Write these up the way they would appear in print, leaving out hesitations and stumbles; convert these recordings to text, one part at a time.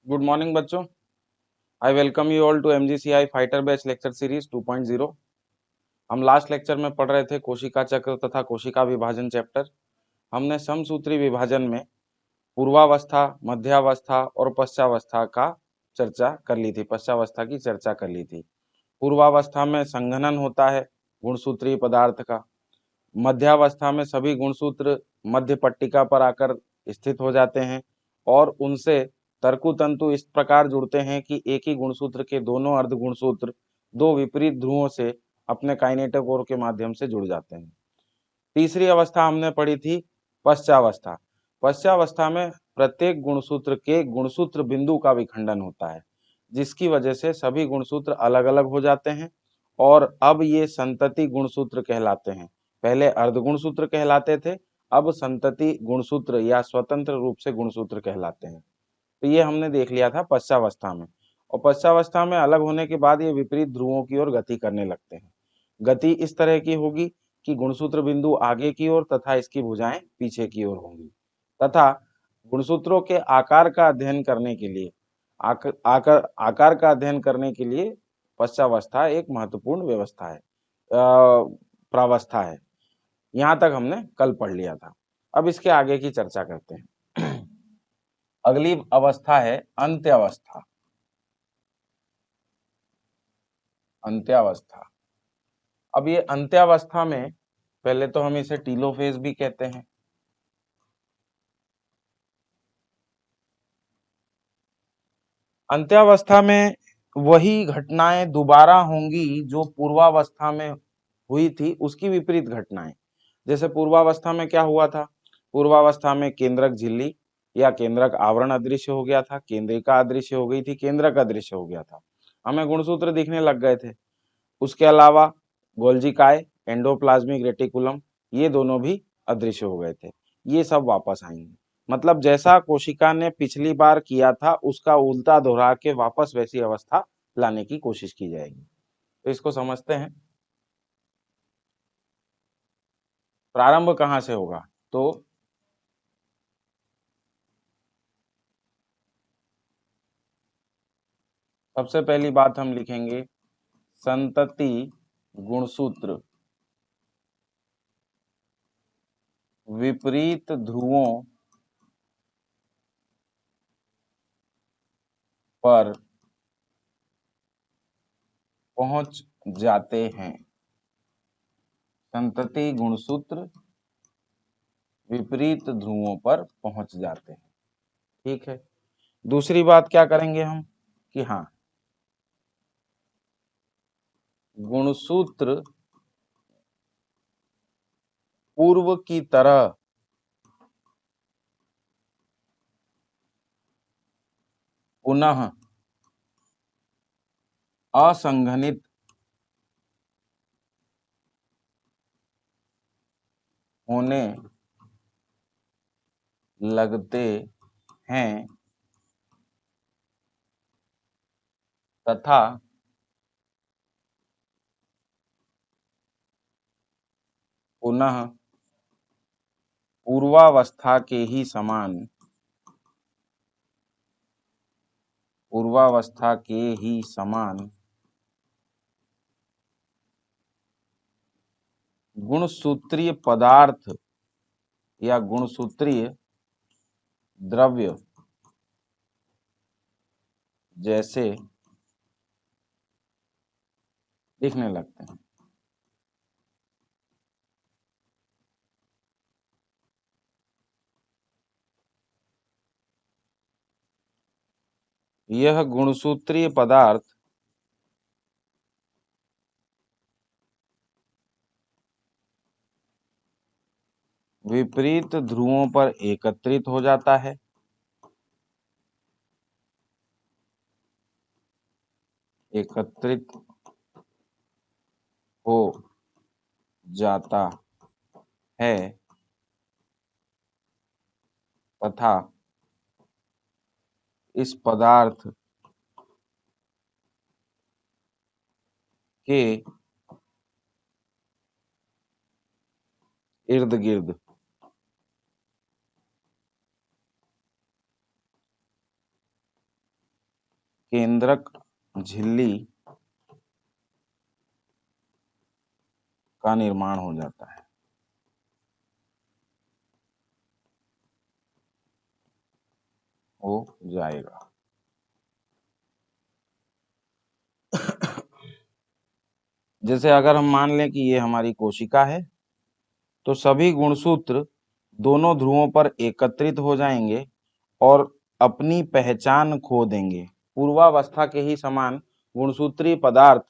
Good morning बच्चों। I welcome you all to MGCI fighter batch lecture series 2.0। हम last lecture में पढ़ रहे थे कोशिका चक्र तथा कोशिका विभाजन चैप्टर। हमने समसूत्री विभाजन में पूर्वावस्था, मध्यावस्था और पश्चावस्था का चर्चा कर ली थी, पश्चावस्था की चर्चा कर ली थी। पूर्वावस्था में संघनन होता है गुणसूत्रीय पदार्थ का। मध्यावस्था में सभी गुणसूत्र मध्य पट्टिका पर आकर स्थित हो जाते हैं और उनसे तर्कु तंतु इस प्रकार जुड़ते हैं कि एक ही गुणसूत्र के दोनों अर्ध गुणसूत्र दो विपरीत ध्रुवों से अपने काइनेटिक कोर के माध्यम से जुड़ जाते हैं। तीसरी अवस्था हमने पढ़ी थी पश्चावस्था। पश्चावस्था में प्रत्येक गुणसूत्र के गुणसूत्र बिंदु का विखंडन होता है, जिसकी वजह से सभी गुणसूत्र अलग अलग हो जाते हैं और अब ये संतति गुणसूत्र कहलाते हैं। पहले अर्ध गुणसूत्र कहलाते थे, अब संतति गुणसूत्र या स्वतंत्र रूप से गुणसूत्र कहलाते हैं। तो ये हमने देख लिया था पश्चावस्था में। और पश्चावस्था में अलग होने के बाद ये विपरीत ध्रुवों की ओर गति करने लगते हैं। गति इस तरह की होगी कि गुणसूत्र बिंदु आगे की ओर तथा इसकी भुजाएं पीछे की ओर होंगी। तथा गुणसूत्रों के आकार का अध्ययन करने के लिए आकार का अध्ययन करने के लिए पश्चावस्था एक महत्वपूर्ण व्यवस्था है, प्रावस्था है। यहां तक हमने कल पढ़ लिया था। अब इसके आगे की चर्चा करते हैं। अगली अवस्था है अंत्यावस्था। अंत्यावस्था। अब ये अंत्यावस्था में पहले तो हम इसे टीलोफेज भी कहते हैं। अंत्यावस्था में वही घटनाएं दोबारा होंगी जो पूर्वावस्था में हुई थी, उसकी विपरीत घटनाएं। जैसे पूर्वावस्था में क्या हुआ था? पूर्वावस्था में केंद्रक झिल्ली या केंद्रक आवरण अदृश्य हो गया था, केंद्रिका अदृश्य हो गई थी, केंद्रक अदृश्य हो गया था, हमें गुणसूत्र दिखने लग गए थे। उसके अलावा गोल्जी काय, एंडोप्लाज्मिक रेटिकुलम, ये दोनों भी अदृश्य हो गए थे। ये सब वापस आएंगे। मतलब जैसा कोशिका ने पिछली बार किया था उसका उल्टा दोहरा के वापस वैसी अवस्था लाने की कोशिश की जाएगी। तो इसको समझते हैं। प्रारंभ कहाँ से होगा? तो सबसे पहली बात हम लिखेंगे संतति गुणसूत्र विपरीत ध्रुवों पर पहुंच जाते हैं। संतति गुणसूत्र विपरीत ध्रुवों पर पहुंच जाते हैं। ठीक है। दूसरी बात क्या करेंगे हम कि हाँ, गुणसूत्र पूर्व की तरह पुनः असंघनित होने लगते हैं तथा पुनः पूर्वावस्था के ही समान गुणसूत्रीय पदार्थ या गुणसूत्रीय द्रव्य जैसे दिखने लगते हैं। यह गुणसूत्रीय पदार्थ विपरीत ध्रुवों पर एकत्रित हो जाता है। एकत्रित हो जाता है तथा इस पदार्थ के इर्द गिर्द केंद्रक झिल्ली का निर्माण हो जाता है। हो जाएगा। जैसे अगर हम मान लें कि ये हमारी कोशिका है, तो सभी गुणसूत्र दोनों ध्रुवों पर एकत्रित हो जाएंगे और अपनी पहचान खो देंगे। पूर्वावस्था के ही समान गुणसूत्री पदार्थ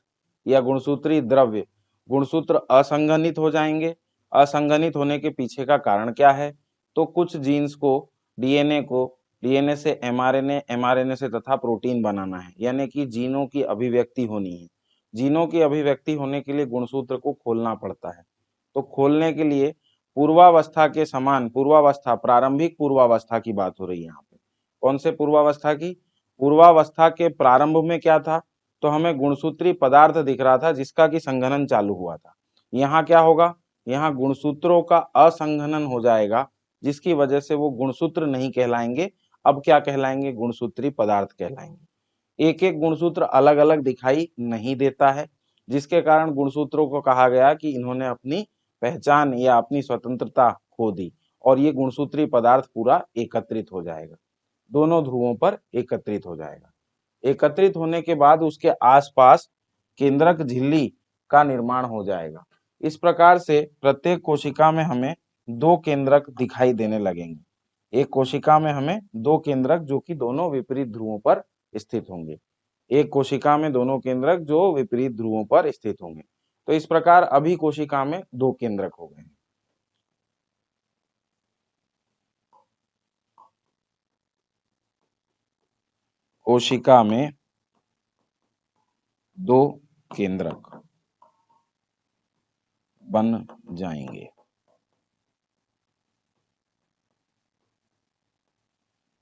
या गुणसूत्री द्रव्य गुणसूत्र असंघनित हो जाएंगे। असंघनित होने के पीछे का कारण क्या है? तो कुछ जीन्स को डीएनए से एमआरएनए, एमआरएनए से तथा प्रोटीन बनाना है, यानी कि जीनों की अभिव्यक्ति होनी है। जीनों की अभिव्यक्ति होने के लिए गुणसूत्र को खोलना पड़ता है। तो खोलने के लिए पूर्वावस्था के समान, पूर्वावस्था, प्रारंभिक पूर्वावस्था की बात हो रही है यहाँ पे। कौन से पूर्वावस्था की? पूर्वावस्था के प्रारंभ में क्या था? तो हमें गुणसूत्री पदार्थ दिख रहा था जिसका कि संघनन चालू हुआ था। यहाँ क्या होगा? यहाँ गुणसूत्रों का असंघनन हो जाएगा, जिसकी वजह से वो गुणसूत्र नहीं कहलाएंगे। अब क्या कहलाएंगे? गुणसूत्री पदार्थ कहलाएंगे। एक एक गुणसूत्र अलग अलग दिखाई नहीं देता है, जिसके कारण गुणसूत्रों को कहा गया कि इन्होंने अपनी पहचान या अपनी स्वतंत्रता खो दी, और ये गुणसूत्री पदार्थ पूरा एकत्रित हो जाएगा, दोनों ध्रुवों पर एकत्रित हो जाएगा। एकत्रित होने के बाद उसके आसपास केंद्रक झिल्ली का निर्माण हो जाएगा। इस प्रकार से प्रत्येक कोशिका में हमें दो केंद्रक दिखाई देने लगेंगे। एक कोशिका में हमें दो केंद्रक जो कि दोनों विपरीत ध्रुवों पर स्थित होंगे। एक कोशिका में दोनों केंद्रक जो विपरीत ध्रुवों पर स्थित होंगे। तो इस प्रकार अभी कोशिका में दो केंद्रक हो गए। कोशिका में दो केंद्रक बन जाएंगे।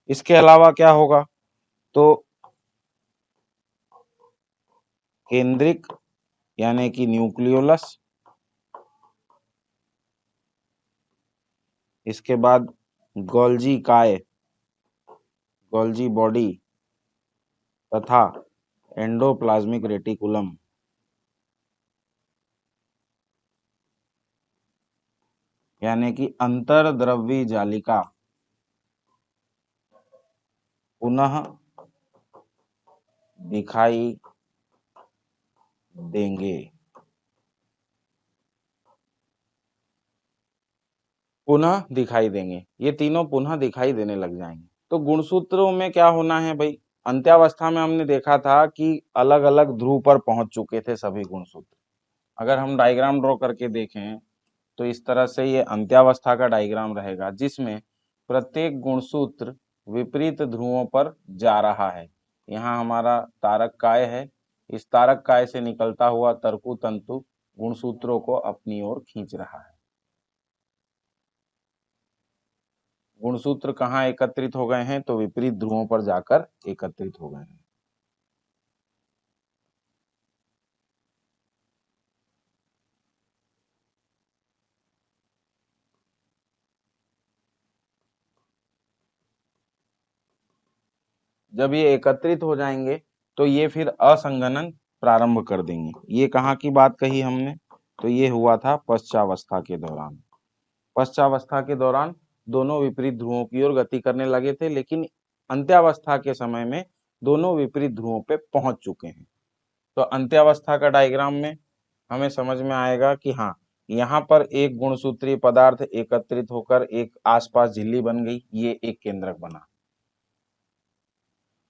इसके अलावा क्या होगा? तो केंद्रिक यानी कि न्यूक्लियोलस, इसके बाद गोल्जी काय, गोल्जी बॉडी तथा एंडोप्लाज्मिक रेटिकुलम, यानी कि अंतर्द्रव्यी जालिका पुनः दिखाई देंगे। पुनः दिखाई देंगे, ये तीनों पुनः दिखाई देने लग जाएंगे। तो गुणसूत्रों में क्या होना है भाई? अंत्यावस्था में हमने देखा था कि अलग अलग ध्रुव पर पहुंच चुके थे सभी गुणसूत्र। अगर हम डायग्राम ड्रॉ करके देखें तो इस तरह से ये अंत्यावस्था का डायग्राम रहेगा, जिसमें प्रत्येक गुणसूत्र विपरीत ध्रुवों पर जा रहा है। यहाँ हमारा तारक काय है, इस तारक काय से निकलता हुआ तरकु तंतु गुणसूत्रों को अपनी ओर खींच रहा है। गुणसूत्र कहाँ एकत्रित हो गए हैं? तो विपरीत ध्रुवों पर जाकर एकत्रित हो गए हैं। जब ये एकत्रित हो जाएंगे तो ये फिर असंघनन प्रारंभ कर देंगे। ये कहाँ की बात कही हमने? तो ये हुआ था पश्चावस्था के दौरान। पश्चावस्था के दौरान दोनों विपरीत ध्रुवों की ओर गति करने लगे थे, लेकिन अंत्यावस्था के समय में दोनों विपरीत ध्रुवों पे पहुंच चुके हैं। तो अंत्यावस्था का डायग्राम में हमें समझ में आएगा कि हाँ, यहाँ पर एक गुणसूत्रीय पदार्थ एकत्रित होकर एक आसपास झिल्ली बन गई, ये एक केंद्रक बना।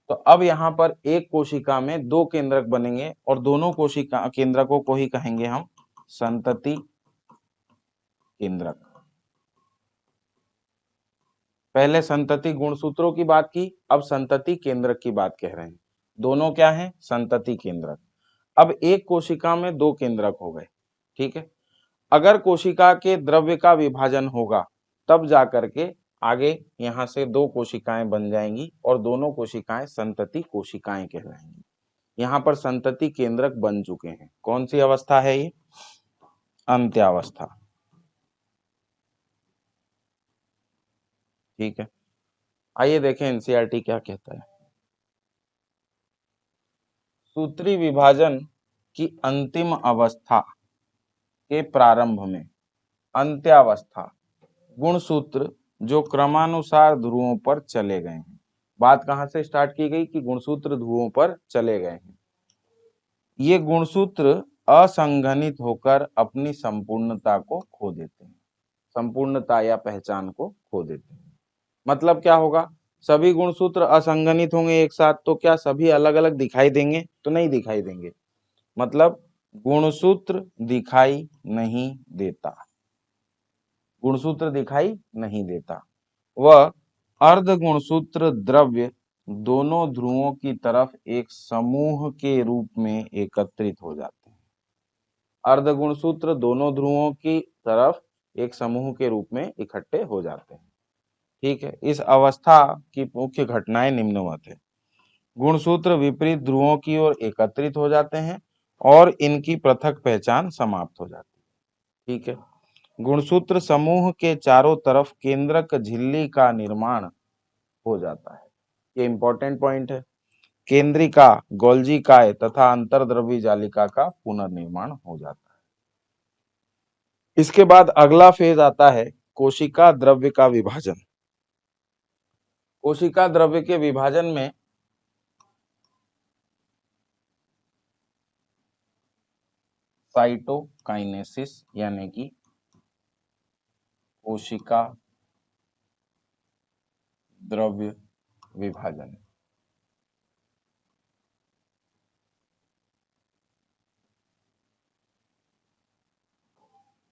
तो अब यहाँ पर एक कोशिका में दो केंद्रक बनेंगे और दोनों कोशिका केंद्रकों को ही कहेंगे हम संतति केंद्रक। पहले संतति गुणसूत्रों की बात की, अब संतति केंद्रक की बात कह रहे हैं। दोनों क्या हैं? संतति केंद्रक। अब एक कोशिका में दो केंद्रक हो गए, ठीक है। अगर कोशिका के द्रव्य का विभाजन होगा तब जाकर के आगे यहाँ से दो कोशिकाएं बन जाएंगी और दोनों कोशिकाएं संतति कोशिकाएं कहलाएंगी। यहाँ पर संतति केंद्रक बन चुके हैं। कौन सी अवस्था है ये? अंत्यावस्था, ठीक है। आइए देखें एनसीईआरटी क्या कहता है। सूत्री विभाजन की अंतिम अवस्था के प्रारंभ में अंत्यावस्था गुणसूत्र जो क्रमानुसार ध्रुवों पर चले गए हैं। बात कहां से स्टार्ट की गई कि गुणसूत्र ध्रुवों पर चले गए हैं। ये गुणसूत्र असंघनित होकर अपनी संपूर्णता को खो देते हैं, संपूर्णता या पहचान को खो देते हैं। मतलब क्या होगा, सभी गुणसूत्र असंघनित होंगे एक साथ, तो क्या सभी अलग अलग दिखाई देंगे? तो नहीं दिखाई देंगे। मतलब गुणसूत्र दिखाई नहीं देता, गुणसूत्र दिखाई नहीं देता। वह अर्ध गुणसूत्र द्रव्य दोनों ध्रुवों की तरफ एक समूह के रूप में एकत्रित हो जाते हैं। अर्ध गुणसूत्र दोनों ध्रुवों की तरफ एक समूह के रूप में इकट्ठे हो जाते हैं। ठीक है, इस अवस्था की मुख्य घटनाएं निम्नवत है। गुणसूत्र विपरीत ध्रुवों की ओर एकत्रित हो जाते हैं और इनकी पृथक पहचान समाप्त हो जाती है। ठीक है, गुणसूत्र समूह के चारों तरफ केंद्रक झिल्ली का निर्माण हो जाता है। ये इंपॉर्टेंट पॉइंट है। केंद्रिका, गोल्जी काय तथा अंतर्द्रव्य जालिका का पुनर्निर्माण हो जाता है। इसके बाद अगला फेज आता है कोशिका द्रव्य का विभाजन। कोशिका द्रव्य के विभाजन में साइटोकाइनेसिस यानी कि कोशिका द्रव्य विभाजन।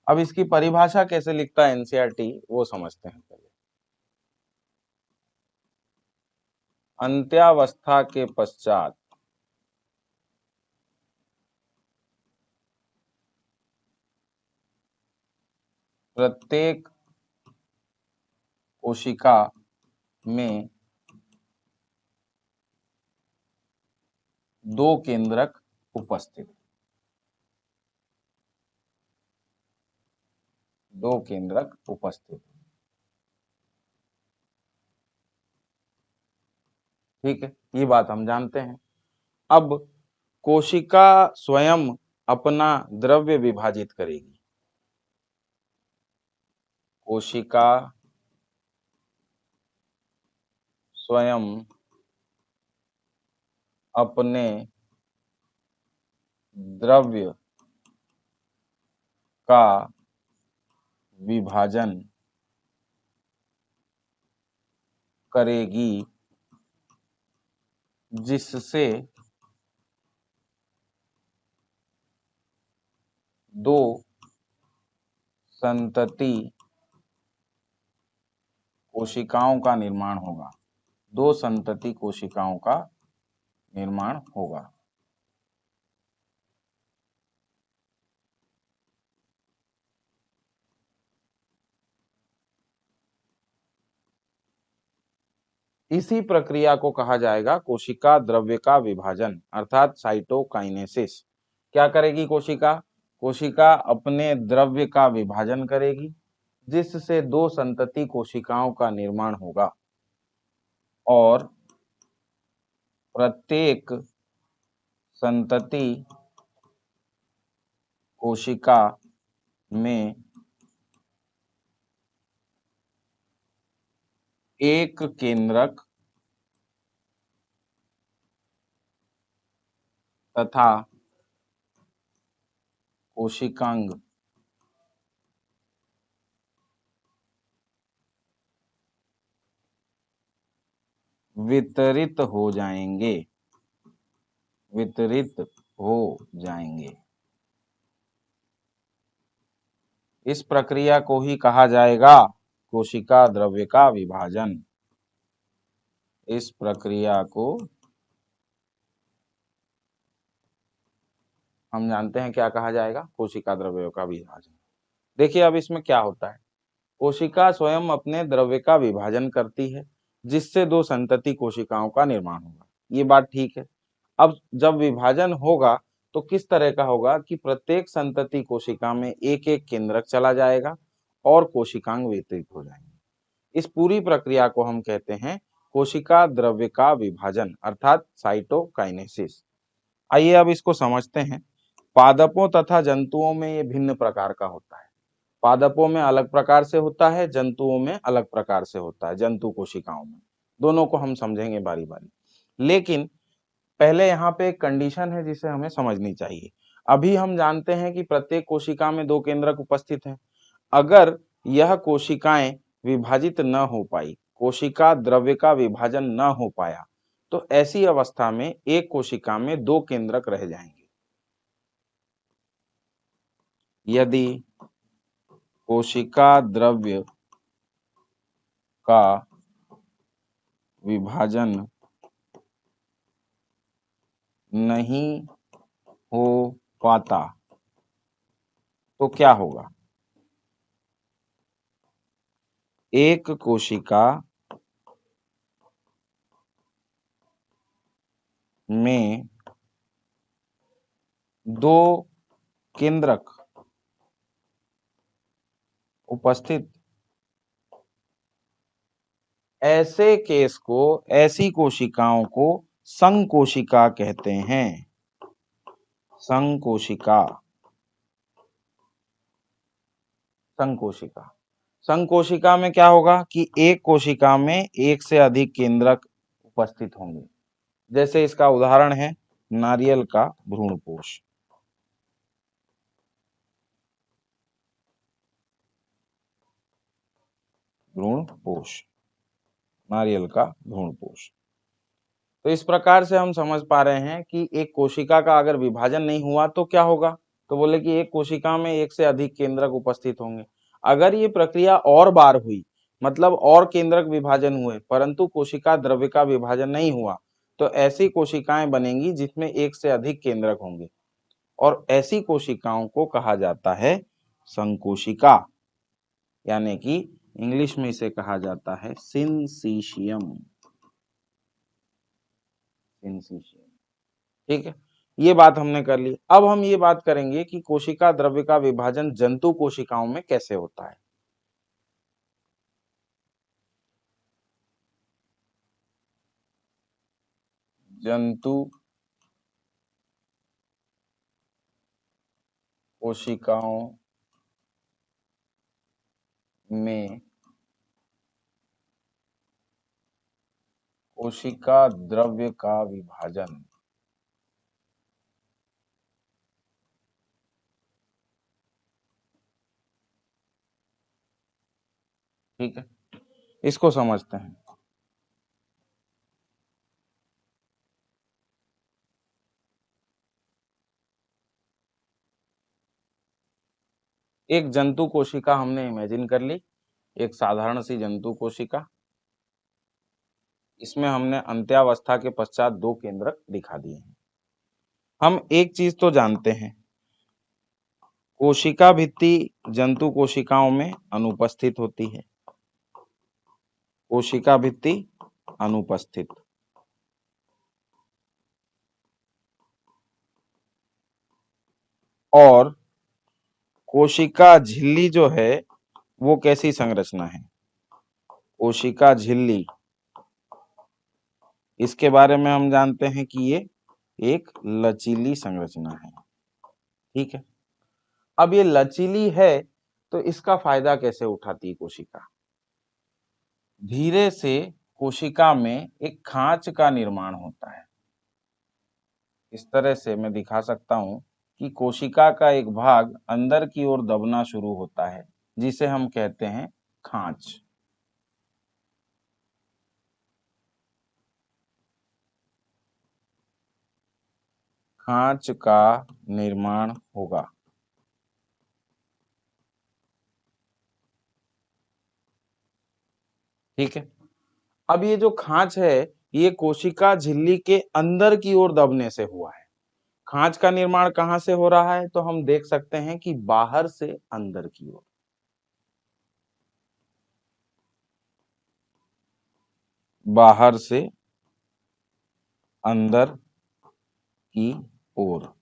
अब इसकी परिभाषा कैसे लिखता है एनसीईआरटी, वो समझते हैं पहले। अंत्यावस्था के पश्चात प्रत्येक कोशिका में दो केंद्रक उपस्थित, दो केंद्रक उपस्थित। ठीक है, ये बात हम जानते हैं। अब कोशिका स्वयं अपना द्रव्य विभाजित करेगी। कोशिका स्वयं अपने द्रव्य का विभाजन करेगी, जिससे दो संतति कोशिकाओं का निर्माण होगा, दो संतति कोशिकाओं का निर्माण होगा। इसी प्रक्रिया को कहा जाएगा कोशिका द्रव्य का विभाजन अर्थात साइटोकाइनेसिस। क्या करेगी कोशिका? कोशिका अपने द्रव्य का विभाजन करेगी, जिससे दो संतति कोशिकाओं का निर्माण होगा और प्रत्येक संतति कोशिका में एक केंद्रक तथा कोशिकांग वितरित हो जाएंगे, वितरित हो जाएंगे। इस प्रक्रिया को ही कहा जाएगा कोशिका द्रव्य का विभाजन। इस प्रक्रिया को हम जानते हैं क्या कहा जाएगा, कोशिका द्रव्य का विभाजन। देखिए अब इसमें क्या होता है, कोशिका स्वयं अपने द्रव्य का विभाजन करती है, जिससे दो संतति कोशिकाओं का निर्माण होगा। ये बात ठीक है। अब जब विभाजन होगा तो किस तरह का होगा कि प्रत्येक संतति कोशिका में एक एक केंद्रक चला जाएगा और कोशिकांग वितरित हो जाएंगे। इस पूरी प्रक्रिया को हम कहते हैं कोशिका द्रव्य का विभाजन अर्थात साइटोकाइनेसिस। आइए अब इसको समझते हैं। पादपों तथा जंतुओं में ये भिन्न प्रकार का होता है। पादपों में अलग प्रकार से होता है, जंतुओं में अलग प्रकार से होता है, जंतु कोशिकाओं में। दोनों को हम समझेंगे बारी बारी, लेकिन पहले यहाँ पे एक कंडीशन है जिसे हमें समझनी चाहिए। अभी हम जानते हैं कि प्रत्येक कोशिका में दो केंद्रक उपस्थित हैं। अगर यह कोशिकाएं विभाजित न हो पाई, कोशिका द्रव्य का विभाजन न हो पाया, तो ऐसी अवस्था में एक कोशिका में दो केंद्रक रह जाएंगे। यदि कोशिका द्रव्य का विभाजन नहीं हो पाता तो क्या होगा? एक कोशिका में दो केंद्रक उपस्थित ऐसे केस को, ऐसी कोशिकाओं को संकोशिका कहते हैं। संकोशिका, संकोशिका। संकोशिका में क्या होगा कि एक कोशिका में एक से अधिक केंद्रक उपस्थित होंगे। जैसे इसका उदाहरण है नारियल का भ्रूणपोष। भ्रूणपोष, नारियल का भ्रूणपोष। तो इस प्रकार से हम समझ पा रहे हैं कि एक कोशिका का अगर विभाजन नहीं हुआ तो क्या होगा। तो बोले कि एक कोशिका में एक से अधिक केंद्रक उपस्थित होंगे। अगर ये प्रक्रिया और बार हुई, मतलब और केंद्रक विभाजन हुए परंतु कोशिका द्रव्य का विभाजन नहीं हुआ, तो ऐसी कोशिकाएं बनेंगी जिसमें एक से अधिक केंद्रक होंगे, और ऐसी कोशिकाओं को कहा जाता है संकोशिका, यानी कि इंग्लिश में इसे कहा जाता है सिंसीशियम। ठीक है, ये बात हमने कर ली। अब हम ये बात करेंगे कि कोशिका द्रव्य का विभाजन जंतु कोशिकाओं में कैसे होता है। जंतु कोशिकाओं में कोशिका द्रव्य का विभाजन ठीक है, इसको समझते हैं। एक जंतु कोशिका हमने इमेजिन कर ली, एक साधारण सी जंतु कोशिका। इसमें हमने अंत्यावस्था के पश्चात दो केंद्रक दिखा दिए हैं। हम एक चीज तो जानते हैं, कोशिका भित्ति जंतु कोशिकाओं में अनुपस्थित होती है। कोशिका भित्ति अनुपस्थित, और कोशिका झिल्ली जो है वो कैसी संरचना है? कोशिका झिल्ली, इसके बारे में हम जानते हैं कि ये एक लचीली संरचना है। ठीक है, अब ये लचीली है तो इसका फायदा कैसे उठाती है कोशिका? धीरे से कोशिका में एक खांच का निर्माण होता है। इस तरह से मैं दिखा सकता हूं कि कोशिका का एक भाग अंदर की ओर दबना शुरू होता है, जिसे हम कहते हैं खांच। खांच का निर्माण होगा। ठीक है, अब ये जो खांच है ये कोशिका झिल्ली के अंदर की ओर दबने से हुआ है। खांच का निर्माण कहां से हो रहा है? तो हम देख सकते हैं कि बाहर से अंदर की ओर, बाहर से अंदर की ओर।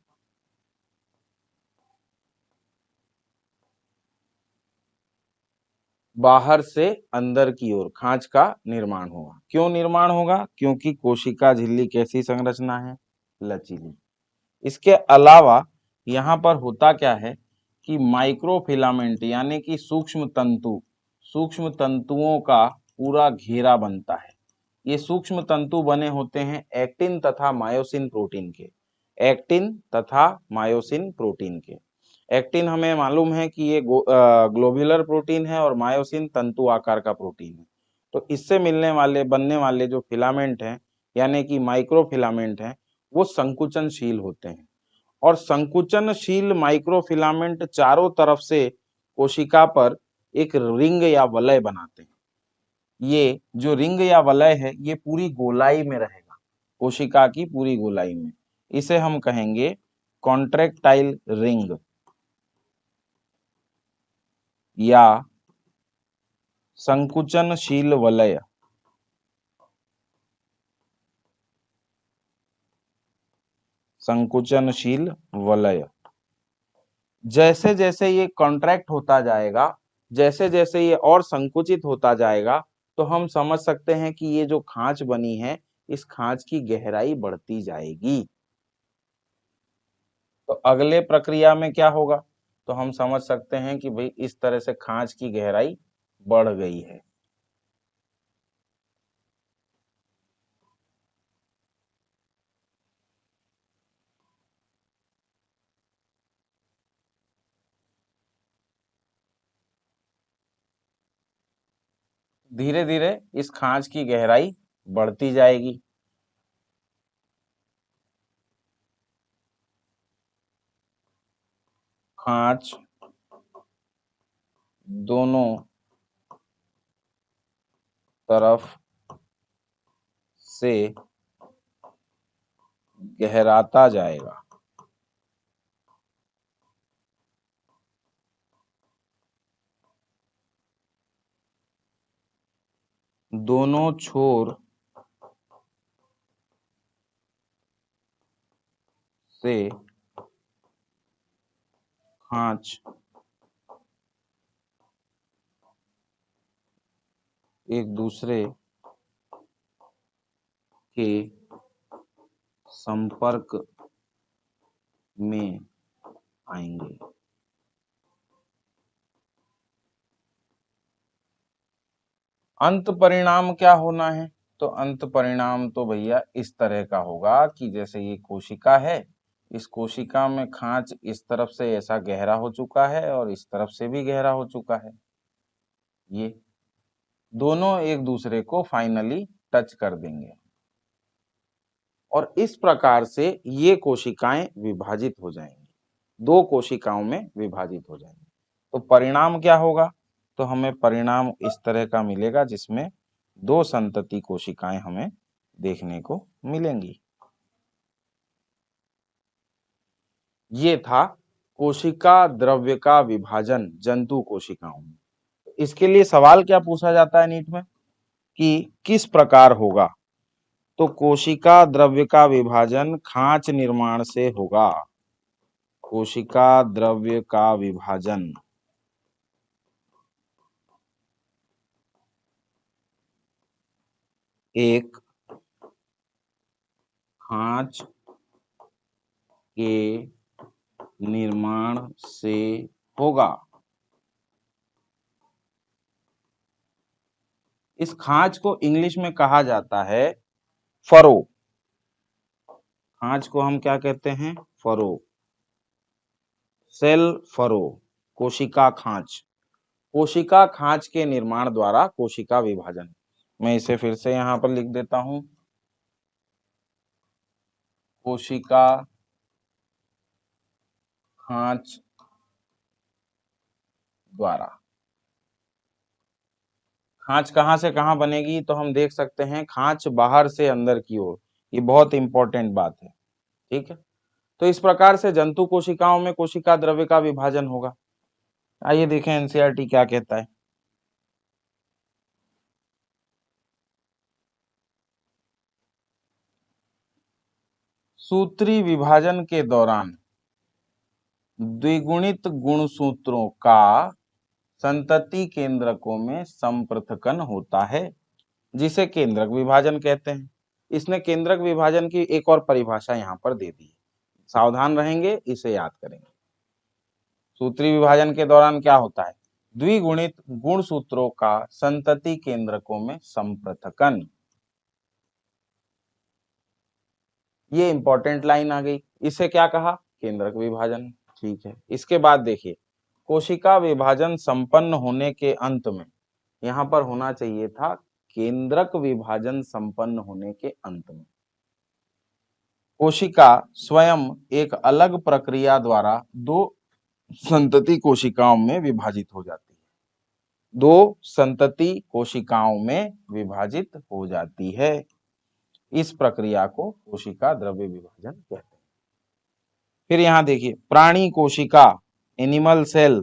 बाहर से अंदर की ओर खांच का निर्माण होगा। क्यों निर्माण होगा? क्योंकि कोशिका झिल्ली कैसी संरचना है? लचीली। इसके अलावा यहाँ पर होता क्या है कि माइक्रोफिलामेंट यानी कि सूक्ष्म तंतुओं का पूरा घेरा बनता है। ये सूक्ष्म तंतु बने होते हैं एक्टिन तथा मायोसिन प्रोटीन के। एक्टिन तथा मायोसिन प्रोटीन के। एक्टिन हमें मालूम है कि ये ग्लोब्यूलर प्रोटीन है और मायोसिन तंतु आकार का प्रोटीन है। तो इससे बनने वाले जो फिलामेंट हैं यानी कि माइक्रोफिलामेंट हैं वो संकुचनशील होते हैं और संकुचनशील माइक्रोफिलामेंट चारों तरफ से कोशिका पर एक रिंग या वलय बनाते हैं। ये जो रिंग या वलय है ये पूरी गोलाई में रहेगा, कोशिका की पूरी गोलाई में। इसे हम कहेंगे कॉन्ट्रैक्टाइल रिंग या संकुचनशील वलय। संकुचनशील वलय जैसे जैसे ये कॉन्ट्रैक्ट होता जाएगा, जैसे जैसे ये और संकुचित होता जाएगा, तो हम समझ सकते हैं कि ये जो खांच बनी है इस खांच की गहराई बढ़ती जाएगी। तो अगले प्रक्रिया में क्या होगा, तो हम समझ सकते हैं कि भाई इस तरह से खांच की गहराई बढ़ गई है। धीरे धीरे इस खांच की गहराई बढ़ती जाएगी। खांच दोनों तरफ से गहराता जाएगा। दोनों छोर से खांच एक दूसरे के संपर्क में आएंगे। अंत परिणाम क्या होना है, तो अंत परिणाम तो भैया इस तरह का होगा कि जैसे ये कोशिका है, इस कोशिका में खांच इस तरफ से ऐसा गहरा हो चुका है और इस तरफ से भी गहरा हो चुका है। ये दोनों एक दूसरे को फाइनली टच कर देंगे और इस प्रकार से ये कोशिकाएं विभाजित हो जाएंगी, दो कोशिकाओं में विभाजित हो जाएंगी। तो परिणाम क्या होगा, तो हमें परिणाम इस तरह का मिलेगा जिसमें दो संतति कोशिकाएं हमें देखने को मिलेंगी। ये था कोशिका द्रव्य का विभाजन जंतु कोशिकाओं में। इसके लिए सवाल क्या पूछा जाता है नीट में कि किस प्रकार होगा, तो कोशिका द्रव्य का विभाजन खांच निर्माण से होगा। कोशिका द्रव्य का विभाजन एक खांच के निर्माण से होगा। इस खांच को इंग्लिश में कहा जाता है फरो। खांच को हम क्या कहते हैं, फरो, सेल फरो, कोशिका खांच। कोशिका खांच के निर्माण द्वारा कोशिका विभाजन। मैं इसे फिर से यहां पर लिख देता हूं, कोशिका खांच द्वारा। खांच कहां से कहां बनेगी, तो हम देख सकते हैं खांच बाहर से अंदर की ओर। ये बहुत इंपॉर्टेंट बात है, ठीक है। तो इस प्रकार से जंतु कोशिकाओं में कोशिका द्रव्य का विभाजन होगा। आइए देखें एनसीईआरटी क्या कहता है। सूत्री विभाजन के दौरान द्विगुणित गुणसूत्रों का संतति केंद्रकों में संपृथकन होता है, जिसे केंद्रक विभाजन कहते हैं। इसने केंद्रक विभाजन की एक और परिभाषा यहाँ पर दे दी है। सावधान रहेंगे, इसे याद करेंगे। सूत्री विभाजन के दौरान क्या होता है? द्विगुणित गुणसूत्रों का संतति केंद्रकों में संपृथकन। ये इंपॉर्टेंट लाइन आ गई। इसे क्या कहा? केंद्रक विभाजन। ठीक है, इसके बाद देखिए, कोशिका विभाजन संपन्न होने के अंत में, यहां पर होना चाहिए था केंद्रक विभाजन संपन्न होने के अंत में, कोशिका स्वयं एक अलग प्रक्रिया द्वारा दो संतति कोशिकाओं में विभाजित हो जाती है। दो संतति कोशिकाओं में विभाजित हो जाती है। इस प्रक्रिया को कोशिका द्रव्य विभाजन कहते हैं। फिर यहां देखिए, प्राणी कोशिका एनिमल सेल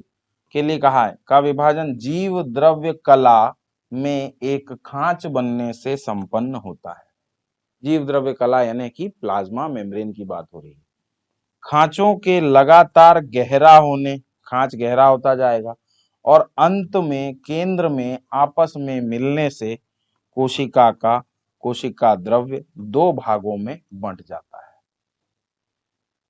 के लिए कहा है का विभाजन जीव द्रव्य कला में एक खांच बनने से संपन्न होता है। जीव द्रव्य कला यानी कि प्लाज्मा मेम्ब्रेन की बात हो रही है। खांचों के लगातार गहरा होने, खांच गहरा होता जाएगा, और अंत में केंद्र में आपस में मिलने से कोशिका द्रव्य दो भागों में बंट जाता है।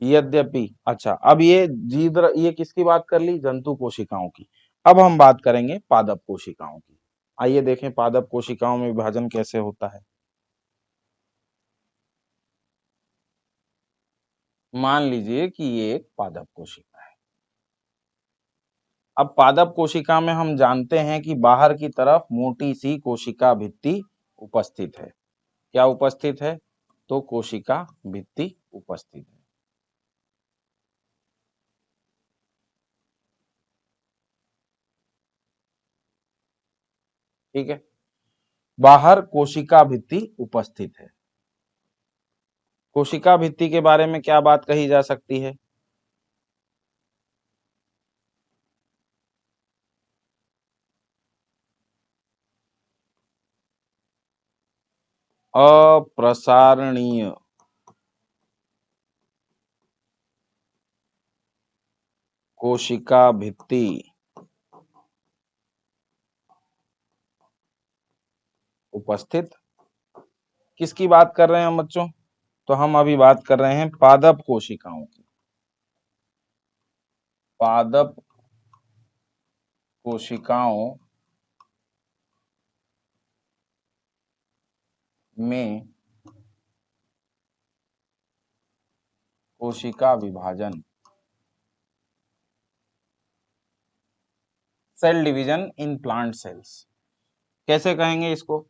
यद्यपि, अच्छा, अब ये किसकी बात कर ली? जंतु कोशिकाओं की। अब हम बात करेंगे पादप कोशिकाओं की। आइए देखें पादप कोशिकाओं में विभाजन कैसे होता है। मान लीजिए कि ये एक पादप कोशिका है। अब पादप कोशिका में हम जानते हैं कि बाहर की तरफ मोटी सी कोशिका भित्ति उपस्थित है। क्या उपस्थित है? तो कोशिका भित्ति उपस्थित है। ठीक है, बाहर कोशिका भित्ति उपस्थित है। कोशिका भित्ति के बारे में क्या बात कही जा सकती है? अप्रसारणीय कोशिका भित्ति उपस्थित। किसकी बात कर रहे हैं हम बच्चों? तो हम अभी बात कर रहे हैं पादप कोशिकाओं की। पादप कोशिकाओं में कोशिका विभाजन, cell division in plant cells. कैसे कहेंगे इसको?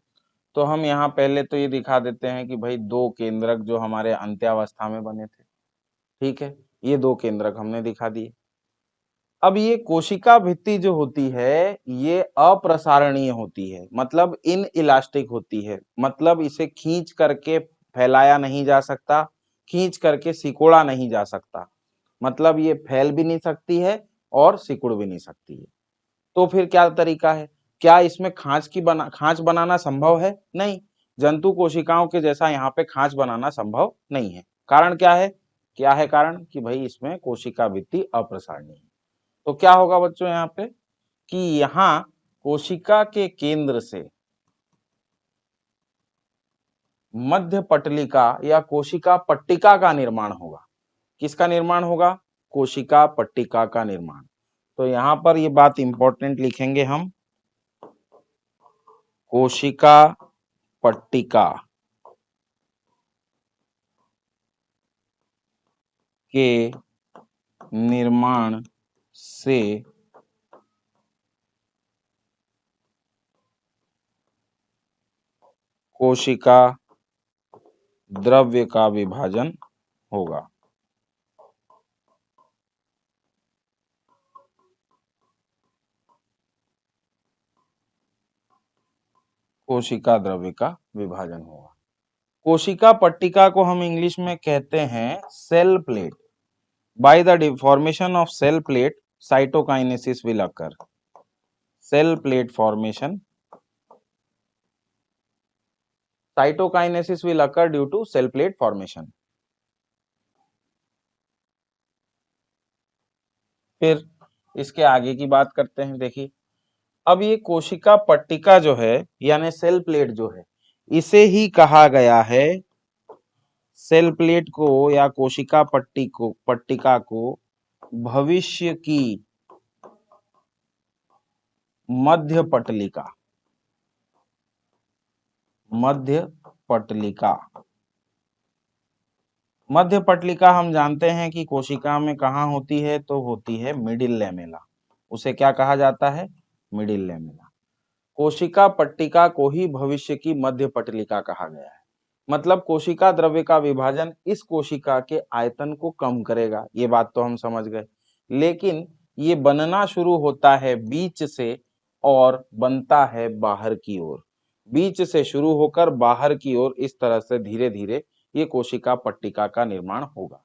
तो हम यहाँ पहले तो ये दिखा देते हैं कि भाई दो केंद्रक जो हमारे अंत्यावस्था में बने थे, ठीक है, ये दो केंद्रक हमने दिखा दिए। अब ये कोशिका भित्ति जो होती है ये अप्रसारणीय होती है, मतलब इन इलास्टिक होती है, मतलब इसे खींच करके फैलाया नहीं जा सकता, खींच करके सिकोड़ा नहीं जा सकता, मतलब ये फैल भी नहीं सकती है और सिकुड़ भी नहीं सकती है। तो फिर क्या तरीका है? क्या इसमें खांच बनाना संभव है? नहीं, जंतु कोशिकाओं के जैसा यहाँ पे खांच बनाना संभव नहीं है। कारण क्या है? क्या है कारण? कि भाई इसमें कोशिका भित्ति अप्रसारणीय है। तो क्या होगा बच्चों यहाँ पे कि यहाँ कोशिका के केंद्र से मध्य पटलिका या कोशिका पट्टिका का निर्माण होगा। किसका निर्माण होगा? कोशिका पट्टिका का निर्माण। तो यहाँ पर ये बात इंपॉर्टेंट लिखेंगे हम, कोशिका पट्टिका के निर्माण से कोशिका द्रव्य का विभाजन होगा। कोशिका द्रव्य का विभाजन होगा। कोशिका पट्टिका को हम इंग्लिश में कहते हैं cell plate. By the formation of cell plate cytokinesis will occur. Cell plate formation, cytokinesis will occur due to cell plate formation. फिर इसके आगे की बात करते हैं। देखिए, अब ये कोशिका पट्टिका जो है यानी सेल प्लेट जो है, इसे ही कहा गया है सेल प्लेट को या कोशिका पट्टिका को भविष्य की मध्य पटलिका हम जानते हैं कि कोशिका में कहाँ होती है, तो होती है मिडिल लैमेला। उसे क्या कहा जाता है? Middle lamella. कोशिका पट्टिका को ही भविष्य की मध्य पटलिका कहा गया है। मतलब कोशिका द्रव्य का विभाजन इस कोशिका के आयतन को कम करेगा, ये बात तो हम समझ गए। लेकिन ये बनना शुरू होता है बीच से और बनता है बाहर की ओर। बीच से शुरू होकर बाहर की ओर इस तरह से धीरे धीरे ये कोशिका पट्टिका का निर्माण होगा।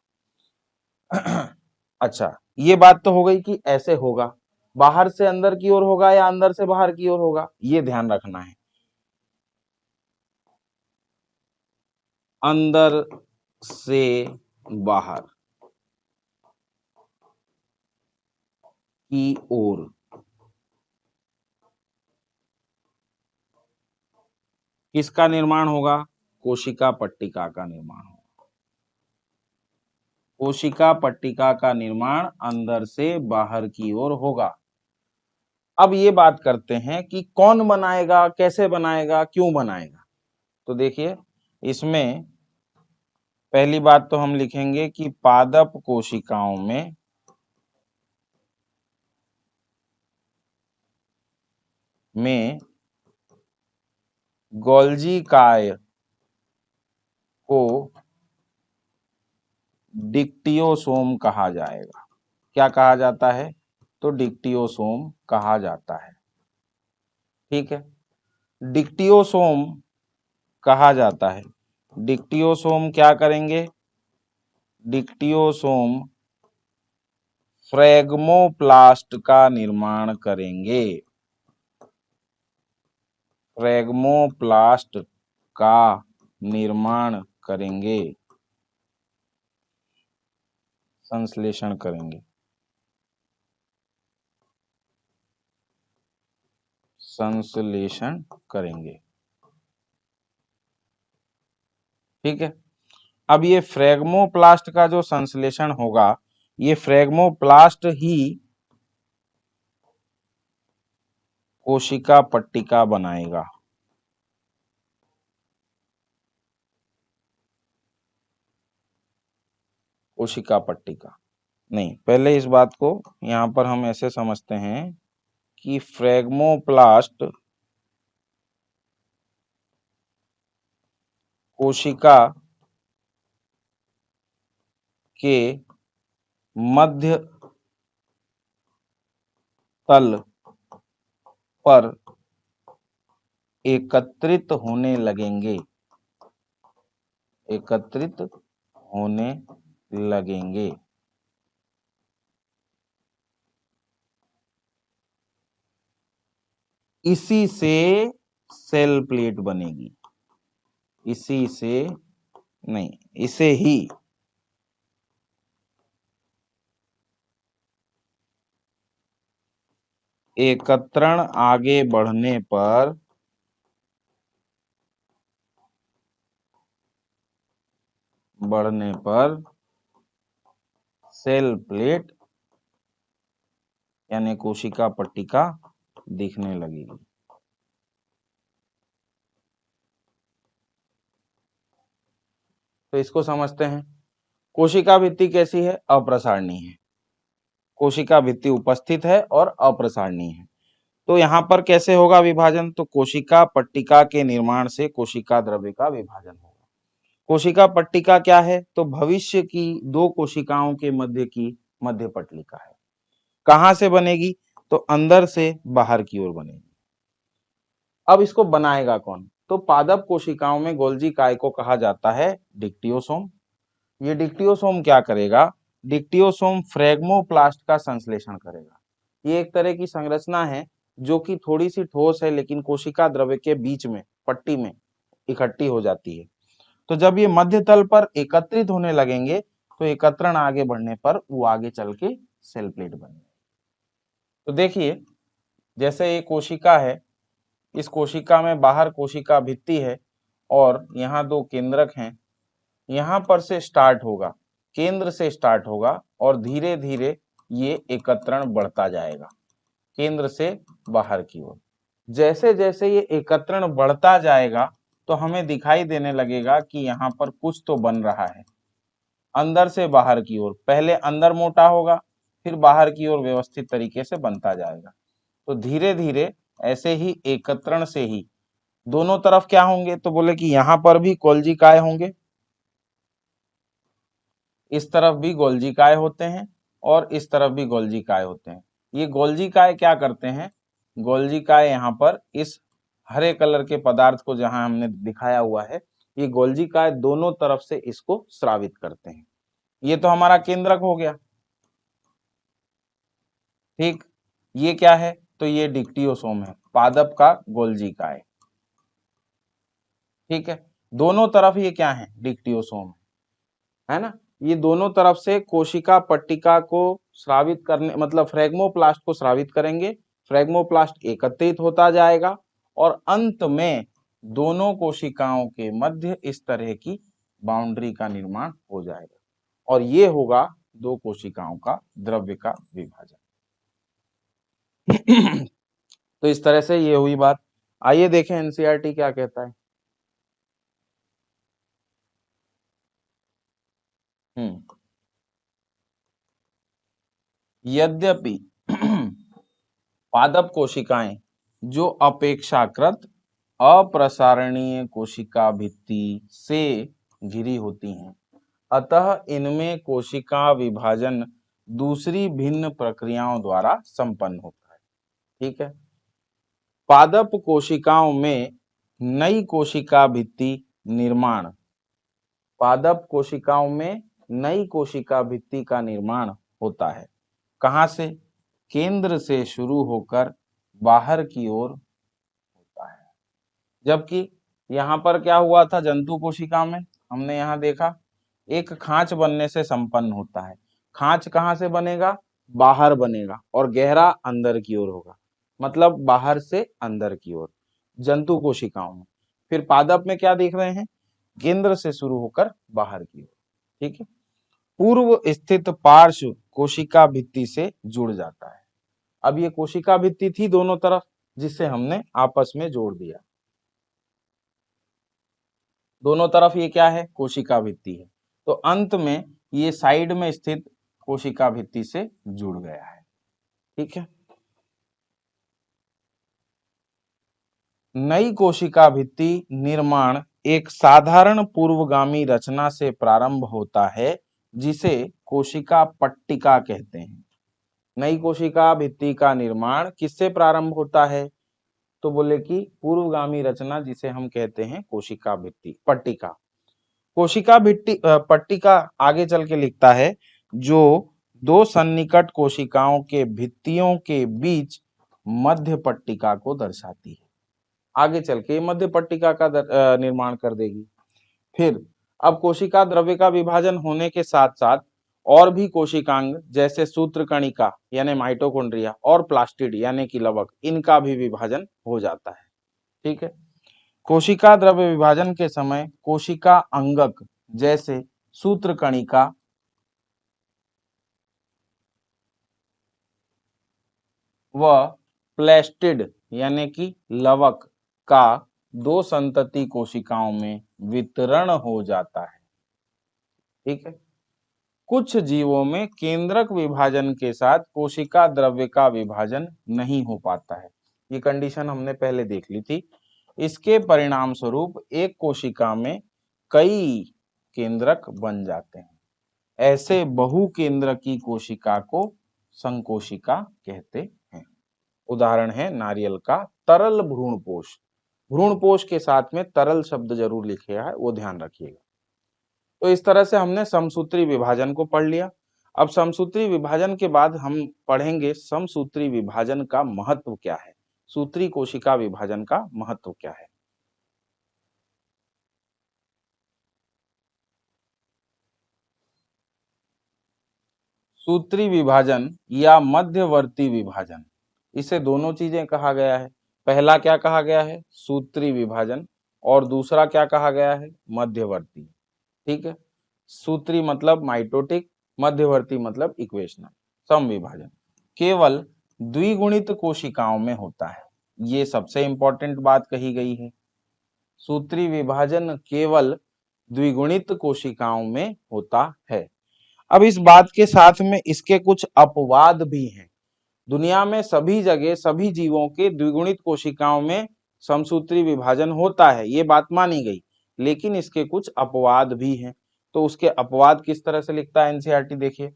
अच्छा, ये बात तो हो गई कि ऐसे होगा, बाहर से अंदर की ओर होगा या अंदर से बाहर की ओर होगा, ये ध्यान रखना है। अंदर से बाहर की ओर। किसका निर्माण होगा? कोशिका पट्टिका का निर्माण होगा। कोशिका पट्टिका का निर्माण अंदर से बाहर की ओर होगा। अब ये बात करते हैं कि कौन बनाएगा, कैसे बनाएगा, क्यों बनाएगा। तो देखिए, इसमें पहली बात तो हम लिखेंगे कि पादप कोशिकाओं में गोल्जी काय को डिक्टियोसोम कहा जाएगा। क्या कहा जाता है? तो डिक्टियोसोम कहा जाता है। ठीक है, डिक्टियोसोम कहा जाता है। डिक्टियोसोम क्या करेंगे? डिक्टियोसोम फ्रेगमोप्लास्ट का निर्माण करेंगे। फ्रेगमोप्लास्ट का निर्माण करेंगे, संश्लेषण करेंगे। संश्लेषण करेंगे। ठीक है, अब ये फ्रेगमोप्लास्ट का जो संश्लेषण होगा, ये फ्रेगमोप्लास्ट ही कोशिका पट्टिका बनाएगा। कोशिका पट्टिका नहीं, पहले इस बात को यहां पर हम ऐसे समझते हैं कि फ्रेगमोप्लास्ट कोशिका के मध्य तल पर एकत्रित होने लगेंगे। एकत्रित होने लगेंगे। इसी से सेल प्लेट बनेगी। इसी से नहीं, इसे ही एकत्रण आगे बढ़ने पर सेल प्लेट यानी कोशिका पट्टिका दिखने लगेगी। तो इसको समझते हैं। कोशिका भित्ति कैसी है? अप्रसारणीय है। कोशिका भित्ति उपस्थित है और अप्रसारणीय है। तो यहाँ पर कैसे होगा विभाजन? तो कोशिका पट्टिका के निर्माण से कोशिका द्रव्य का विभाजन होगा। कोशिका पट्टिका क्या है? तो भविष्य की दो कोशिकाओं के मध्य की मध्य पटलिका है। कहां से बनेगी? तो अंदर से बाहर की ओर बनेगी। अब इसको बनाएगा कौन? तो पादप कोशिकाओं में गोल्जी काय को कहा जाता है डिक्टियोसोम। ये डिक्टियोसोम क्या करेगा? डिक्टियोसोम फ्रेगमोप्लास्ट का संश्लेषण करेगा। ये एक तरह की संरचना है जो कि थोड़ी सी ठोस है, लेकिन कोशिका द्रव्य के बीच में पट्टी में इकट्ठी हो जाती है। तो जब ये मध्य तल पर एकत्रित होने लगेंगे, तो एकत्रण आगे बढ़ने पर वो आगे चल के सेल प्लेट बनेगी। तो देखिए, जैसे ये कोशिका है, इस कोशिका में बाहर कोशिका भित्ति है और यहाँ दो केंद्रक हैं। यहाँ पर से स्टार्ट होगा, केंद्र से स्टार्ट होगा और धीरे धीरे ये एकत्रण बढ़ता जाएगा केंद्र से बाहर की ओर। जैसे जैसे ये एकत्रण बढ़ता जाएगा तो हमें दिखाई देने लगेगा कि यहाँ पर कुछ तो बन रहा है अंदर से बाहर की ओर। पहले अंदर मोटा होगा, फिर बाहर की ओर व्यवस्थित तरीके से बनता जाएगा। तो धीरे धीरे ऐसे ही एकत्रण से ही दोनों तरफ क्या होंगे, तो बोले कि यहाँ पर भी गोल्जी काय होंगे, इस तरफ भी गोल्जी काय होते हैं और इस तरफ भी गोल्जी काय होते हैं। ये गोल्जी काय क्या करते हैं, गोल्जी काय यहाँ पर इस हरे कलर के पदार्थ को जहां हमने दिखाया हुआ है, ये गोल्जी काय दोनों तरफ से इसको स्रावित करते हैं। ये तो हमारा केंद्रक हो गया, ठीक। ये क्या है, तो ये डिक्टियोसोम है, पादप का गोल्जी काय, ठीक है। दोनों तरफ ये क्या है, डिक्टियोसोम है ना। ये दोनों तरफ से कोशिका पट्टिका को स्रावित करने, मतलब फ्रेगमोप्लास्ट को स्रावित करेंगे। फ्रेगमोप्लास्ट एकत्रित होता जाएगा और अंत में दोनों कोशिकाओं के मध्य इस तरह की बाउंड्री का निर्माण हो जाएगा और ये होगा दो कोशिकाओं का द्रव्य का विभाजन। तो इस तरह से ये हुई बात। आइए देखें एनसीईआरटी क्या कहता है। यद्यपि पादप कोशिकाएं जो अपेक्षाकृत अप्रसारणीय कोशिका भित्ति से घिरी होती हैं, अतः इनमें कोशिका विभाजन दूसरी भिन्न प्रक्रियाओं द्वारा संपन्न होता है, ठीक है। पादप कोशिकाओं में नई कोशिका भित्ति निर्माण, पादप कोशिकाओं में नई कोशिका भित्ति का निर्माण होता है। कहां से, केंद्र से शुरू होकर बाहर की ओर होता है। जबकि यहाँ पर क्या हुआ था, जंतु कोशिका में हमने यहाँ देखा एक खांच बनने से संपन्न होता है। खांच कहाँ से बनेगा, बाहर बनेगा और गहरा अंदर की ओर होगा, मतलब बाहर से अंदर की ओर जंतु कोशिकाओं में। फिर पादप में क्या देख रहे हैं, केंद्र से शुरू होकर बाहर की ओर, ठीक है। पूर्व स्थित पार्श्व कोशिका भित्ति से जुड़ जाता है। अब ये कोशिका भित्ति थी दोनों तरफ, जिसे हमने आपस में जोड़ दिया। दोनों तरफ ये क्या है, कोशिका भित्ति है, तो अंत में ये साइड में स्थित कोशिका भित्ति से जुड़ गया है, ठीक है। नई कोशिका भित्ति निर्माण एक साधारण पूर्वगामी रचना से प्रारंभ होता है जिसे कोशिका पट्टिका कहते हैं। नई कोशिका भित्ति का निर्माण किससे प्रारंभ होता है, तो बोले कि पूर्वगामी रचना जिसे हम कहते हैं कोशिका भित्ति पट्टिका। कोशिका भित्ति पट्टिका आगे चल के लिखता है जो दो सन्निकट कोशिकाओं के भित्तियों के बीच मध्य पट्टिका को दर्शाती है। आगे चल के मध्य पट्टिका का निर्माण कर देगी। फिर अब कोशिका द्रव्य का विभाजन होने के साथ साथ और भी कोशिकांग जैसे सूत्रकणिका यानी माइटोकॉन्ड्रिया और प्लास्टिड यानी कि लवक, इनका भी विभाजन हो जाता है, ठीक है। कोशिका द्रव्य विभाजन के समय कोशिका अंगक जैसे सूत्रकणिका व प्लास्टिड यानी कि लवक का दो संतति कोशिकाओं में वितरण हो जाता है, ठीक है। कुछ जीवों में केंद्रक विभाजन के साथ कोशिका द्रव्य का विभाजन नहीं हो पाता है। ये कंडीशन हमने पहले देख ली थी। इसके परिणाम स्वरूप एक कोशिका में कई केंद्रक बन जाते हैं। ऐसे बहुकेंद्रकी कोशिका को संकोशिका कहते हैं। उदाहरण है नारियल का तरल भ्रूणपोष। भ्रूणपोष के साथ में तरल शब्द जरूर लिखा है, वो ध्यान रखिएगा। तो इस तरह से हमने समसूत्री विभाजन को पढ़ लिया। अब समसूत्री विभाजन के बाद हम पढ़ेंगे समसूत्री विभाजन का महत्व क्या है, सूत्री कोशिका विभाजन का महत्व क्या है। सूत्री विभाजन या मध्यवर्ती विभाजन, इसे दोनों चीजें कहा गया है। पहला क्या कहा गया है, सूत्री विभाजन, और दूसरा क्या कहा गया है, मध्यवर्ती, ठीक है। सूत्री मतलब माइटोटिक, मध्यवर्ती मतलब इक्वेशनल। समविभाजन केवल द्विगुणित कोशिकाओं में होता है, ये सबसे इंपॉर्टेंट बात कही गई है। सूत्री विभाजन केवल द्विगुणित कोशिकाओं में होता है। अब इस बात के साथ में इसके कुछ अपवाद भी हैं। दुनिया में सभी जगह सभी जीवों के द्विगुणित कोशिकाओं में समसूत्री विभाजन होता है, ये बात मानी गई, लेकिन इसके कुछ अपवाद भी हैं। तो उसके अपवाद किस तरह से लिखता है एनसीईआरटी, देखिए।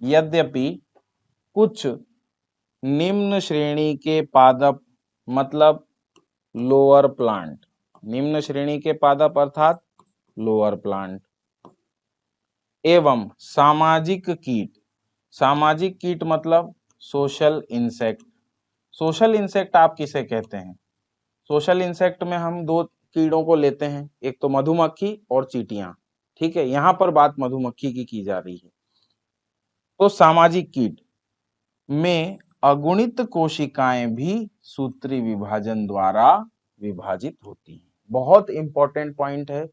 यद्यपि कुछ निम्न श्रेणी के पादप मतलब लोअर प्लांट, निम्न श्रेणी के पादप अर्थात लोअर प्लांट, एवं सामाजिक कीट, सामाजिक कीट मतलब सोशल इंसेक्ट। सोशल इंसेक्ट आप किसे कहते हैं? सोशल इंसेक्ट में हम दो कीड़ों को लेते हैं, एक तो मधुमक्खी और चींटियां, ठीक है। यहां पर बात मधुमक्खी की जा रही है। तो सामाजिक कीट में अगुणित कोशिकाएं भी सूत्री विभाजन द्वारा विभाजित होती हैं। बहुत इंपॉर्टेंट पॉइंट है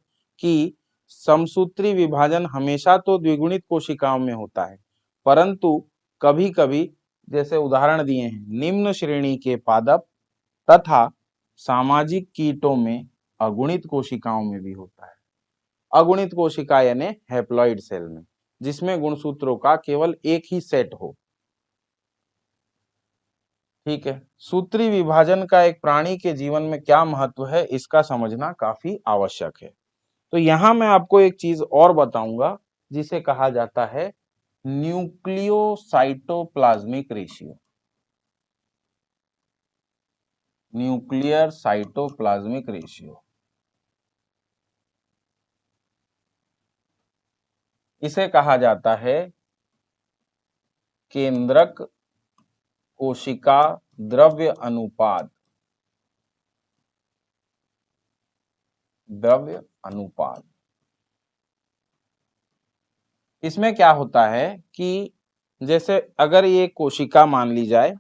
कि समसूत्री विभाजन हमेशा तो द्विगुणित कोशिकाओं में होता है, परंतु कभी कभी जैसे उदाहरण दिए हैं निम्न श्रेणी के पादप तथा सामाजिक कीटों में अगुणित कोशिकाओं में भी होता है। अगुणित कोशिका यानी हैप्लॉइड सेल में, जिसमें गुणसूत्रों का केवल एक ही सेट हो, ठीक है। सूत्री विभाजन का एक प्राणी के जीवन में क्या महत्व है, इसका समझना काफी आवश्यक है। तो यहां मैं आपको एक चीज और बताऊंगा जिसे कहा जाता है nucleocytoplasmic ratio, nuclear cytoplasmic ratio. इसे कहा जाता है केंद्रक कोशिका द्रव्य अनुपात, द्रव्य अनुपात। इसमें क्या होता है कि जैसे अगर ये कोशिका मान ली जाए,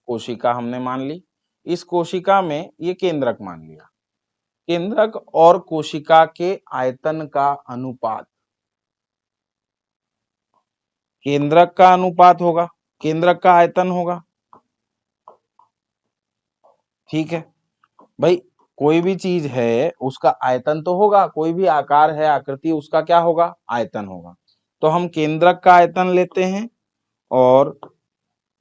कोशिका हमने मान ली, इस कोशिका में ये केंद्रक मान लिया, केंद्रक और कोशिका के आयतन का अनुपात, केंद्रक का अनुपात होगा, केंद्रक का आयतन होगा, ठीक है भाई। कोई भी चीज है उसका आयतन तो होगा, कोई भी आकार है आकृति, उसका क्या होगा, आयतन होगा। तो हम केंद्रक का आयतन लेते हैं और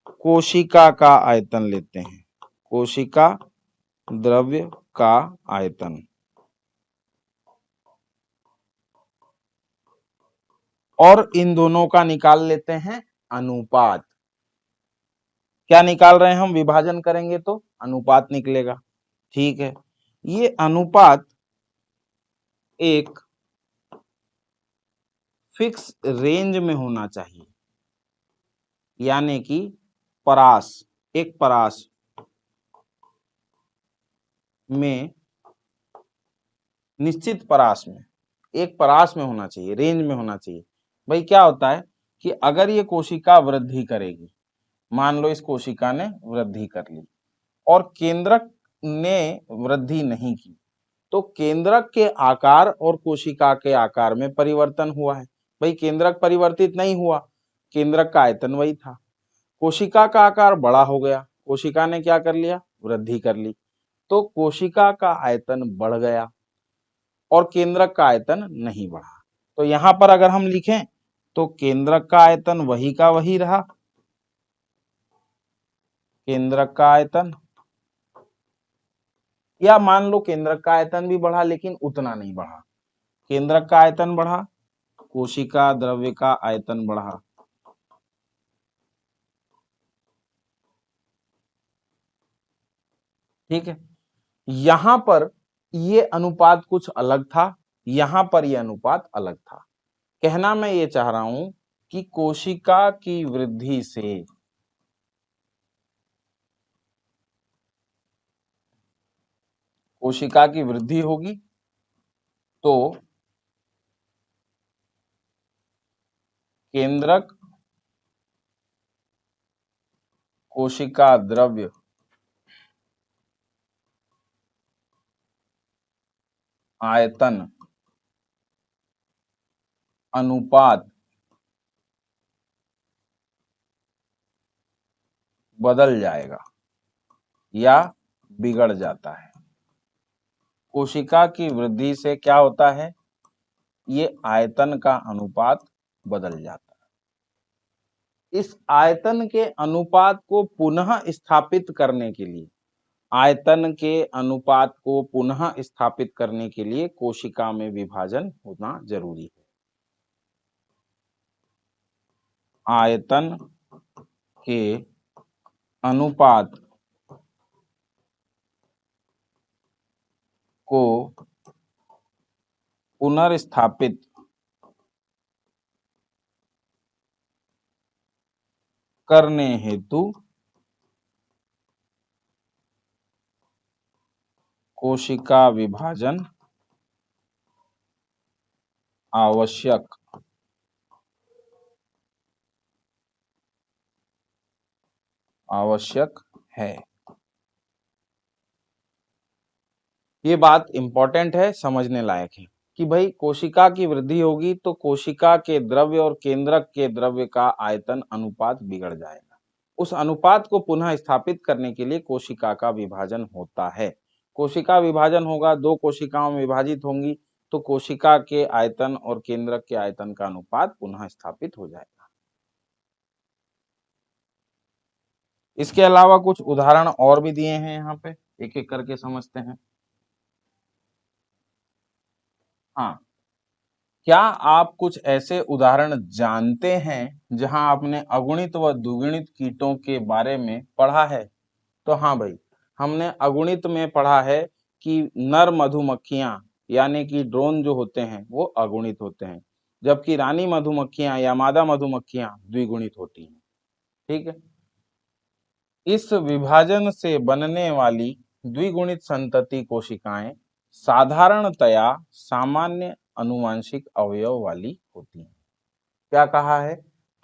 कोशिका का आयतन लेते हैं, कोशिका द्रव्य का आयतन, और इन दोनों का निकाल लेते हैं अनुपात। क्या निकाल रहे हैं हम, विभाजन करेंगे तो अनुपात निकलेगा, ठीक है। ये अनुपात एक फिक्स रेंज में होना चाहिए, यानी कि परास, एक परास में, निश्चित परास में, एक परास में होना चाहिए, रेंज में होना चाहिए। भाई क्या होता है कि अगर ये कोशिका वृद्धि करेगी, मान लो इस कोशिका ने वृद्धि कर ली और केंद्रक ने वृद्धि नहीं की, तो केंद्रक के आकार और कोशिका के आकार में परिवर्तन हुआ है। भाई केंद्रक परिवर्तित नहीं हुआ, केंद्रक का आयतन वही था, कोशिका का आकार बड़ा हो गया, कोशिका ने क्या कर लिया, वृद्धि कर ली, तो कोशिका का आयतन बढ़ गया और केंद्रक का आयतन नहीं बढ़ा। तो यहां पर अगर हम लिखें तो केंद्रक का आयतन वही का वही रहा, केंद्रक का आयतन, या मान लो केंद्रक का आयतन भी बढ़ा लेकिन उतना नहीं बढ़ा, केंद्रक का आयतन बढ़ा, कोशिका द्रव्य का आयतन बढ़ा, ठीक है। यहां पर ये अनुपात कुछ अलग था, यहां पर ये अनुपात अलग था। कहना मैं ये चाह रहा हूं कि कोशिका की वृद्धि से, कोशिका की वृद्धि होगी तो केंद्रक कोशिका द्रव्य आयतन अनुपात बदल जाएगा या बिगड़ जाता है। कोशिका की वृद्धि से क्या होता है, ये आयतन का अनुपात बदल जाता है। इस आयतन के अनुपात को पुनः स्थापित करने के लिए, आयतन के अनुपात को पुनः स्थापित करने के लिए कोशिका में विभाजन होना जरूरी है। आयतन के अनुपात को पुनर्स्थापित करने हेतु कोशिका विभाजन आवश्यक है। ये बात इंपॉर्टेंट है, समझने लायक है कि भाई कोशिका की वृद्धि होगी तो कोशिका के द्रव्य और केंद्रक के द्रव्य का आयतन अनुपात बिगड़ जाएगा। उस अनुपात को पुनः स्थापित करने के लिए कोशिका का विभाजन होता है। कोशिका विभाजन होगा, दो कोशिकाओं में विभाजित होंगी तो कोशिका के आयतन और केंद्रक के आयतन का अनुपात पुनः स्थापित हो जाएगा। इसके अलावा कुछ उदाहरण और भी दिए हैं, यहाँ पे एक एक करके समझते हैं। हाँ, क्या आप कुछ ऐसे उदाहरण जानते हैं जहां आपने अगुणित व द्विगुणित कीटों के बारे में पढ़ा है? तो हाँ भाई, हमने अगुणित में पढ़ा है कि नर मधुमक्खियां यानी कि ड्रोन जो होते हैं वो अगुणित होते हैं, जबकि रानी मधुमक्खियां या मादा मधुमक्खियां द्विगुणित होती हैं। ठीक है, इस विभाजन से बनने वाली द्विगुणित संतति कोशिकाएं साधारणतया सामान्य अनुवांशिक अवयव वाली होती हैं। क्या कहा है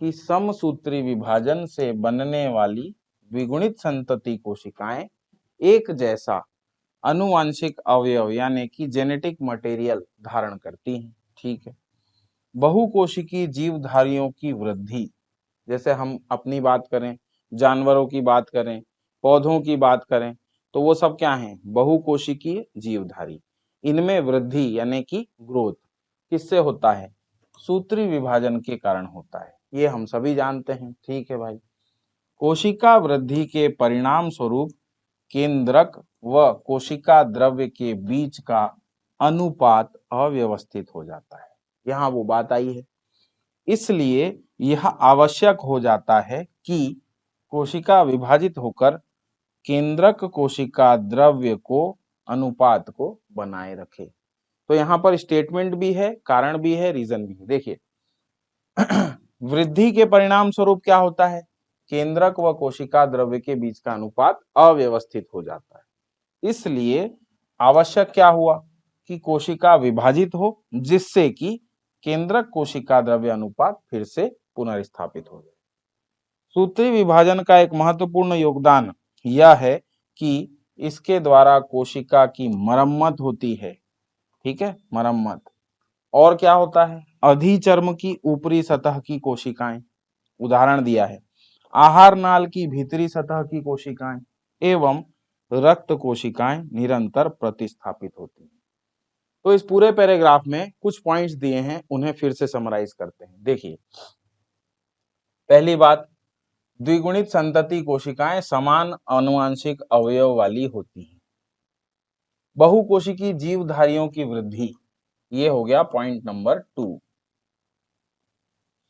कि समसूत्री विभाजन से बनने वाली द्विगुणित संतति कोशिकाएं एक जैसा अनुवांशिक अवयव यानी कि जेनेटिक मटेरियल धारण करती हैं। ठीक है, बहुकोशिकीय जीवधारियों की वृद्धि, जैसे हम अपनी बात करें, जानवरों की बात करें, पौधों की बात करें, तो वो सब क्या हैं, बहुकोशिकीय जीवधारी। इनमें वृद्धि यानी कि ग्रोथ किससे होता है, सूत्री विभाजन के कारण होता है, ये हम सभी जानते हैं। ठीक है भाई, कोशिका वृद्धि के परिणाम स्वरूप केंद्रक व कोशिका द्रव्य के बीच का अनुपात अव्यवस्थित हो जाता है। यहाँ वो बात आई है, इसलिए यह आवश्यक हो जाता है कि कोशिका विभाजित होकर केंद्रक कोशिका द्रव्य को अनुपात को बनाए रखे। तो यहाँ पर स्टेटमेंट भी है, कारण भी है, रीजन भी है। देखिए वृद्धि के परिणाम स्वरूप क्या होता है, केंद्रक व कोशिका द्रव्य के बीच का अनुपात अव्यवस्थित हो जाता है। इसलिए आवश्यक क्या हुआ कि कोशिका विभाजित हो, जिससे कि केंद्रक कोशिका द्रव्य अनुपात फिर से पुनर्स्थापित हो जाए। सूत्री विभाजन का एक महत्वपूर्ण योगदान यह है कि इसके द्वारा कोशिका की मरम्मत होती है। ठीक है, मरम्मत। और क्या होता है, अधिचर्म की ऊपरी सतह की कोशिकाएं, उदाहरण दिया है आहार नाल की भीतरी सतह की कोशिकाएं एवं रक्त कोशिकाएं निरंतर प्रतिस्थापित होती हैं। तो इस पूरे पैराग्राफ में कुछ पॉइंट्स दिए हैं, उन्हें फिर से समराइज करते हैं। देखिए, पहली बात, द्विगुणित संतति कोशिकाएं समान आनुवंशिक अवयव वाली होती हैं। बहुकोशिकीय जीवधारियों की वृद्धि, ये हो गया पॉइंट नंबर 2,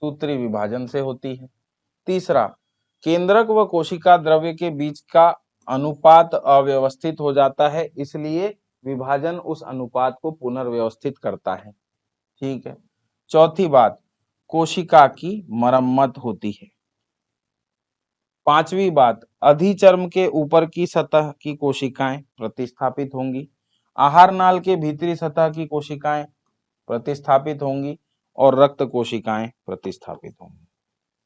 सूत्री विभाजन से होती है। तीसरा, केंद्रक व कोशिका द्रव्य के बीच का अनुपात अव्यवस्थित हो जाता है, इसलिए विभाजन उस अनुपात को पुनर्व्यवस्थित करता है। ठीक है। चौथी बात, कोशिका की मरम्मत होती है। पांचवी बात, अधिचर्म के ऊपर की सतह की कोशिकाएं प्रतिस्थापित होंगी, आहार नाल के भीतरी सतह की कोशिकाएं प्रतिस्थापित होंगी और रक्त कोशिकाएं प्रतिस्थापित होंगी।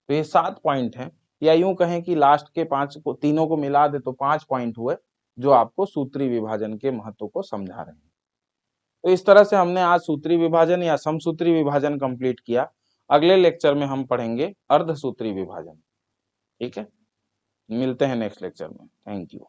तो ये 7 पॉइंट हैं, या यूं कहें कि लास्ट के 5 को, तीनों को मिला दे तो 5 पॉइंट हुए जो आपको सूत्री विभाजन के महत्व को समझा रहे हैं। तो इस तरह से हमने आज सूत्री विभाजन या समसूत्री विभाजन कंप्लीट किया। अगले लेक्चर में हम पढ़ेंगे अर्धसूत्री विभाजन। ठीक है, मिलते हैं नेक्स्ट लेक्चर में। Thank you.